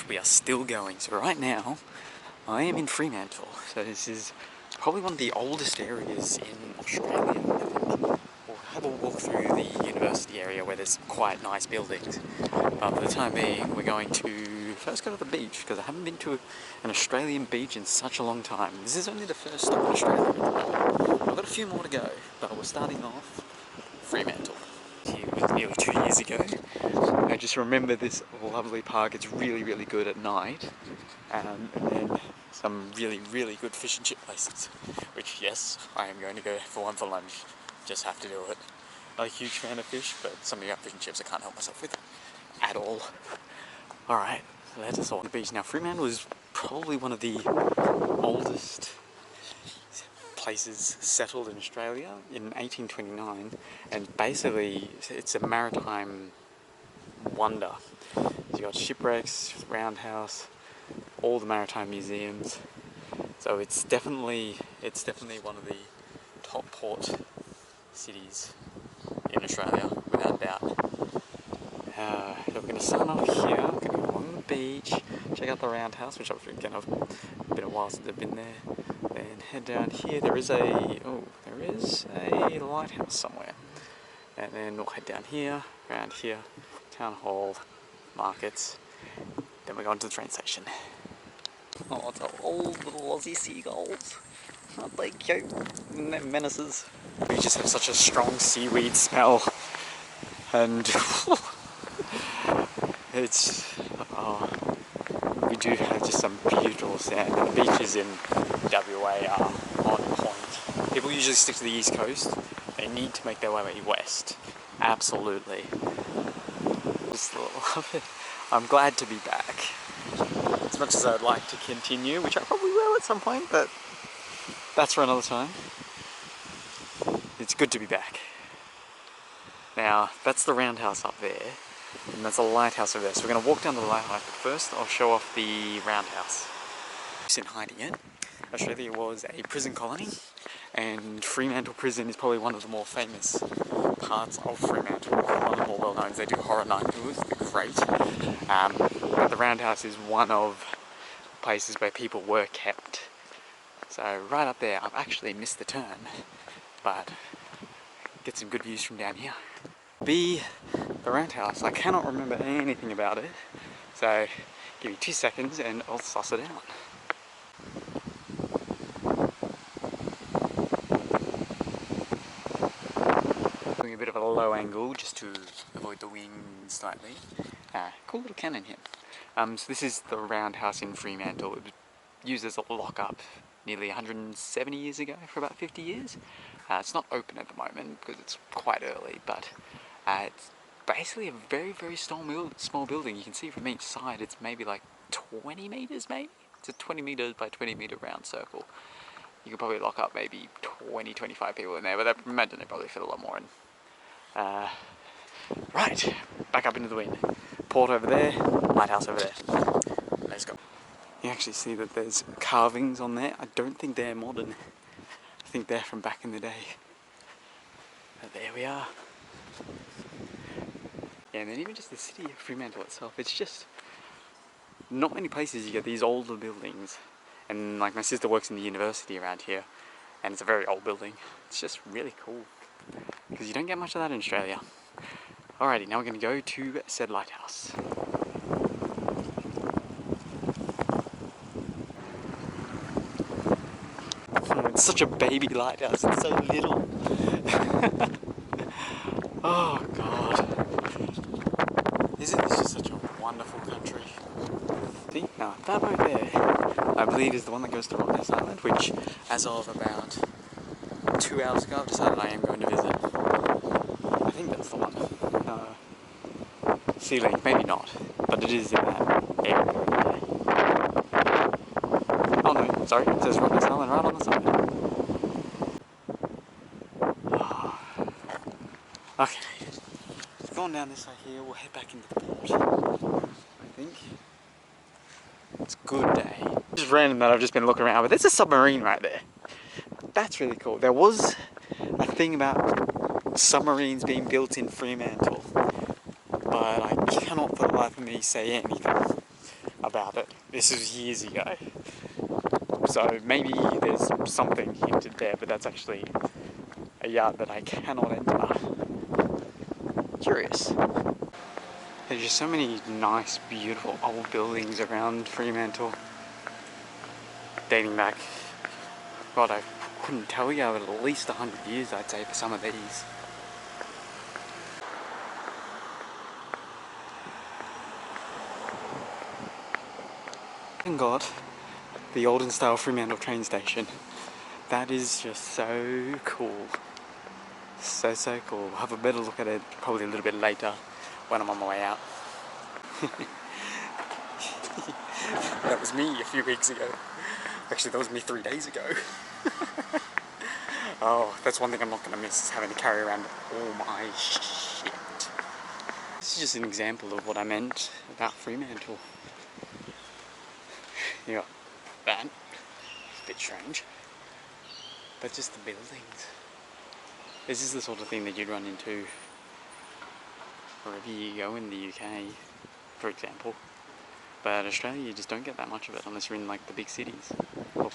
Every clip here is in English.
we are still going. So right now, I am in Fremantle. So this is probably one of the oldest areas in Australia, I think. We'll have a walk through the university area where there's quite nice buildings. But for the time being, we're going to first go to the beach, because I haven't been to an Australian beach in such a long time. This is only the first stop in Australia at the moment. I've got a few more to go, but we're starting off Fremantle. Here was nearly 2 years ago. I just remember this lovely park. It's really, really good at night. And then some really, really good fish and chip places, which, yes, I am going to go for one for lunch. Just have to do it. Not a huge fan of fish, but some of the fish and chips I can't help myself with at all. Alright, let us on the beach. Now, Fremantle is probably one of the oldest places settled in Australia in 1829, and basically it's a maritime wonder. So you got shipwrecks, roundhouse, all the maritime museums. So it's definitely one of the top port cities in Australia, without doubt. So we're going to start off here, going to go along the beach, check out the roundhouse, which I've again, been a while since I've been there. Then head down here. There is a lighthouse somewhere. And then we'll head down here, around here, town hall, markets. Then we're going to the train station. Oh, it's old little Aussie seagulls. Aren't they cute? They're menaces. We just have such a strong seaweed smell. And we do have just some beautiful sand. And the beaches in WA are on point. People usually stick to the east coast. They need to make their way west. Absolutely. Just love it. I'm glad to be back. As much as I'd like to continue, which I probably will at some point, but that's for another time. It's good to be back. Now, that's the roundhouse up there, and that's a lighthouse over there. So we're going to walk down to the lighthouse, but first I'll show off the roundhouse. It's in hiding it. Australia was a prison colony, and Fremantle Prison is probably one of the more famous parts of Fremantle. One of the more well-known. They do horror night tours, they're great. But the roundhouse is one of places where people were kept. So right up there, I've actually missed the turn, but get some good views from down here. The roundhouse, I cannot remember anything about it, so give me 2 seconds and I'll suss it out. Doing a bit of a low angle just to avoid the wind slightly. Cool little cannon here. So this is the roundhouse in Fremantle. It was used as a lock-up nearly 170 years ago for about 50 years. It's not open at the moment because it's quite early, but it's basically a very, very small building. You can see from each side it's maybe like 20 meters maybe? It's a 20 meters by 20 meter round circle. You could probably lock up maybe 20, 25 people in there, but I imagine they probably fit a lot more in. Right, back up into the wind. Port over there, lighthouse over there. Let's go. You actually see that there's carvings on there. I don't think they're modern. I think they're from back in the day. But there we are. Yeah, and then even just the city of Fremantle itself, it's just not many places you get these older buildings. And like my sister works in the university around here, and it's a very old building. It's just really cool, because you don't get much of that in Australia. Alrighty, now we're going to go to said lighthouse. Oh, it's such a baby lighthouse, it's so little. Oh god. Isn't this just such a wonderful country? See, now that boat there, I believe is the one that goes to Rottnest Island, which as of about 2 hours ago I've decided I am going to visit. I think that's the one. Sea Link, maybe not, but it is in that area. Oh no, sorry, it says Rottnest Island right on the side. Oh. Okay, going down this way here, we'll head back into the port, I think. It's a good day. Just random that I've just been looking around, but there's a submarine right there. That's really cool. There was a thing about submarines being built in Fremantle, but I cannot for the life of me say anything. about it. This was years ago. So maybe there's something hinted there, but that's actually a yard that I cannot enter. Curious. There's just so many nice, beautiful old buildings around Fremantle. Dating back, God, I couldn't tell you, but at least 100 years I'd say for some of these. Thank God, the olden style Fremantle train station. That is just so cool. So cool. I'll have a better look at it probably a little bit later when I'm on my way out. That was me a few weeks ago. Actually, that was me 3 days ago. Oh, that's one thing I'm not going to miss, is having to carry around all my shit. This is just an example of what I meant about Fremantle. You got that. It's a bit strange. But just the buildings. This is the sort of thing that you'd run into wherever you go in the UK, for example. But Australia, you just don't get that much of it unless you're in like the big cities. Or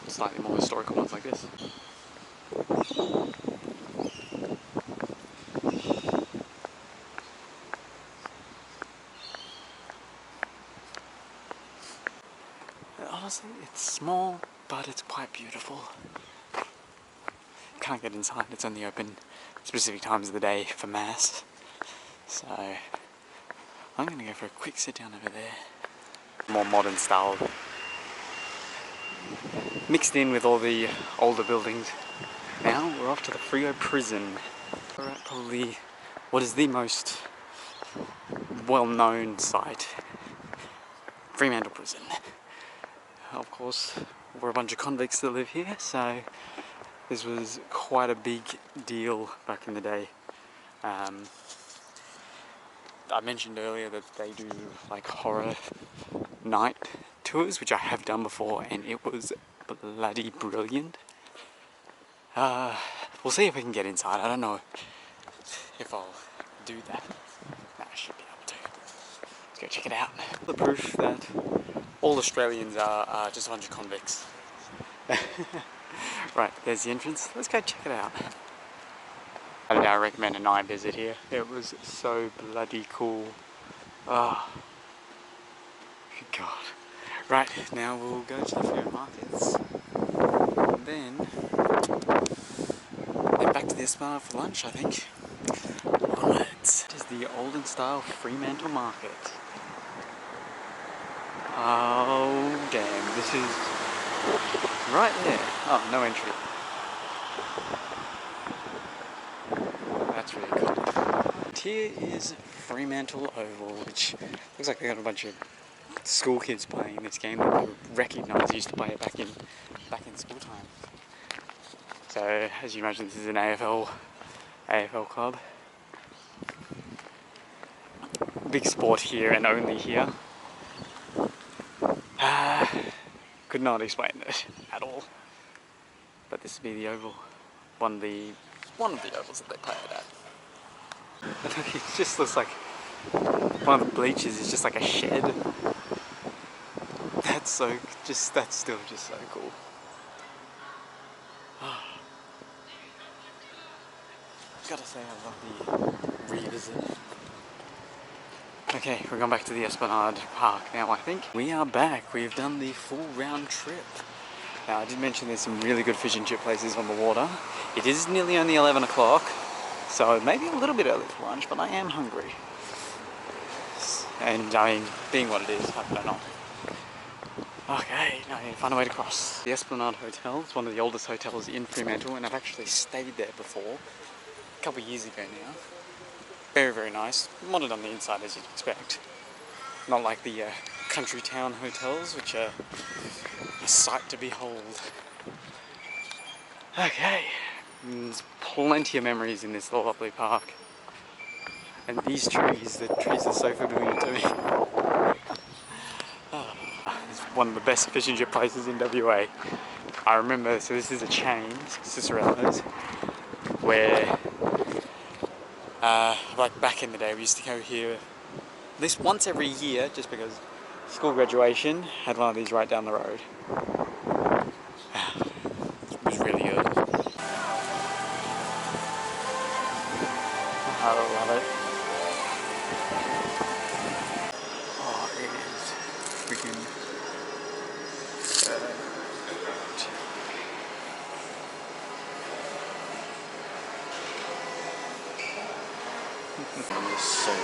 slightly more historical ones like this. Honestly, it's small, but it's quite beautiful. Can't get inside, it's only open specific times of the day for mass. So I'm gonna go for a quick sit down over there. More modern style, mixed in with all the older buildings. Now we're off to the Freo prison. We're at probably what is the most well-known site, Fremantle prison. Of course, we're a bunch of convicts that live here, so this was quite a big deal back in the day. I mentioned earlier that they do like horror night tours, which I have done before, and it was bloody brilliant. We'll see if we can get inside. I don't know if I'll do that. No, I should be able to. Let's go check it out. The proof that all Australians are just a bunch of convicts. Right, there's the entrance. Let's go check it out. I recommend a night visit here. It was so bloody cool. Oh, good God. Right, now we'll go to the Freo markets. And then back to the Esplanade for lunch, I think. Onwards. This is the olden style Fremantle market. Oh, damn, this is right there. Oh, no entry. That's really cool. Here is Fremantle Oval, which looks like they got a bunch of school kids playing this game that I recognise used to play it back in school time. So, as you imagine, this is an AFL club. Big sport here and only here. Could not explain it at all. But this would be the oval, one of the ovals that they play it at. It just looks like one of the bleachers is just like a shed. That's still just so cool. Gotta say, I love the revisit. Okay, we're going back to the Esplanade Park now, I think. We are back. We've done the full round trip. Now, I did mention there's some really good fish and chip places on the water. It is nearly only 11 o'clock, so maybe a little bit early for lunch, but I am hungry. And, I mean, being what it is, I don't know. Okay, now I need to find a way to cross. The Esplanade Hotel is one of the oldest hotels in Fremantle, and I've actually stayed there before. A couple of years ago now. Very, very nice. Modern on the inside, as you'd expect. Not like the country town hotels, which are a sight to behold. Okay, there's plenty of memories in this lovely park. And these trees, the trees are so familiar to me. It's one of the best fish and chip places in WA. I remember, so this is a chain, Cicero's, where like back in the day we used to go here at least once every year, just because school graduation had one of these right down the road. It was really good. I love it. Oh, it is freaking There's so many.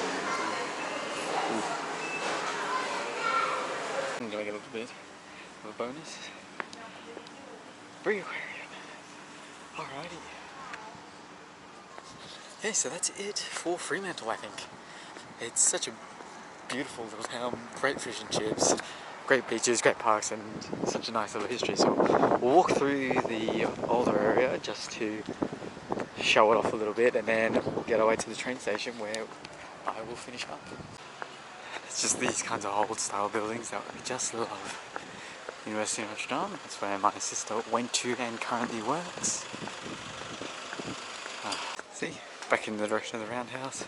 I'm gonna get a little bit of a bonus. Free. Alrighty. Okay, so that's it for Fremantle, I think. It's such a beautiful little town, great fish and chips, great beaches, great parks, and such a nice little history. So we'll walk through the older area just to show it off a little bit, and then we'll get away to the train station where I will finish up. It's just these kinds of old style buildings that we just love. University of Notre Dame, that's where my sister went to and currently works. See, back in the direction of the roundhouse.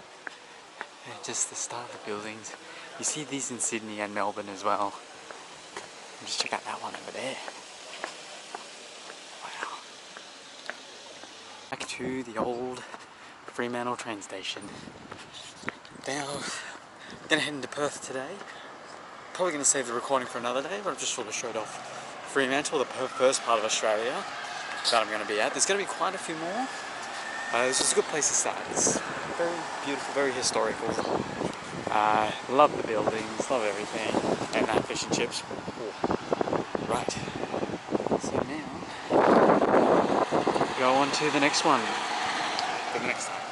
And just the style of the buildings. You see these in Sydney and Melbourne as well. And just check out that one over there. Wow. Back to the old Fremantle train station. Now, I'm gonna head into Perth today. Probably gonna save the recording for another day, but I've just sort of showed off Fremantle, the first part of Australia that I'm gonna be at. There's gonna be quite a few more. This is a good place to start. It's very beautiful, very historical. Love the buildings, love everything, and that fish and chips. Ooh. Right. So now, go on to the next one for the next time.